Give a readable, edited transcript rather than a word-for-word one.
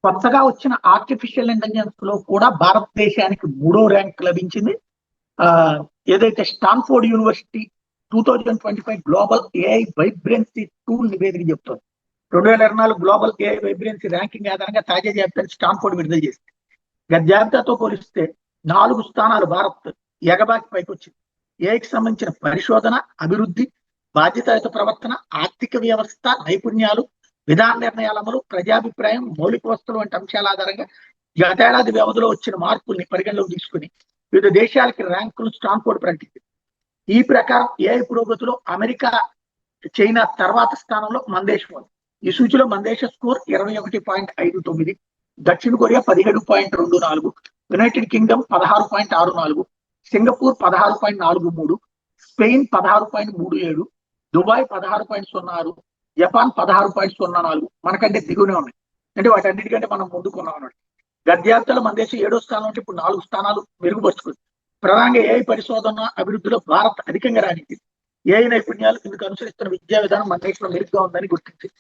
కొత్తగా వచ్చిన artificial intelligence లో కూడా భారతదేశానికి 3వ ర్యాంక్ లభించింది. ఆ ఏదైతే Stanford university 2025 global AI vibrancy tool నివేదిక చెప్తోంది. 2024 గ్లోబల్ ఏఐ వైబ్రెన్సీ ర్యాంకింగ్ ఆధారంగా తాజా జాబితాను స్టాన్ఫోర్డ్ విడుదల చేసింది. గత జాబితాతో పోలిస్తే 4 స్థానాలు భారత్ ఎగబాకి పైకి వచ్చింది. ఏఐకి సంబంధించిన పరిశోధన, అభివృద్ధి, బాధ్యతాయుత ప్రవర్తన, ఆర్థిక వ్యవస్థ నైపుణ్యాలు, విధాన నిర్ణయాల అమలు, ప్రజాభిప్రాయం, మౌలిక వస్తువులు వంటి అంశాల ఆధారంగా గతేడాది వ్యవధిలో వచ్చిన మార్పుల్ని పరిగణలోకి తీసుకుని వివిధ దేశాలకి ర్యాంకులు స్టాన్ఫోర్డ్ ప్రకటించింది. ఈ ప్రకారం ఏఐ పురోగతిలో అమెరికా, చైనా తర్వాత స్థానంలో మన దేశం ఉంది. ఈ సూచిలో మన దేశ స్కోర్ 21.59, దక్షిణ Korea 17.24, United Kingdom 16.64, Singapore 16.43, Spain 16.37, Dubai 16.06, Japan 16.04 మనకంటే దిగునే ఉన్నాయి. అంటే వాటన్నిటికంటే మనం ముందుకున్నాం అన్నట్టు. గత జాబితాలో మన దేశం 7వ స్థానం అంటే ఇప్పుడు 4 స్థానాలు మెరుగుపరుచుకుంది. ప్రధానంగా ఏఐ పరిశోధన అభివృద్ధిలో భారత్ అధికంగా రాణించింది. ఏఐ నైపుణ్యాలు ఇందుకు అనుసరిస్తున్న విద్యా విధానం మన దేశంలో మెరుగ్గా ఉందని గుర్తించింది.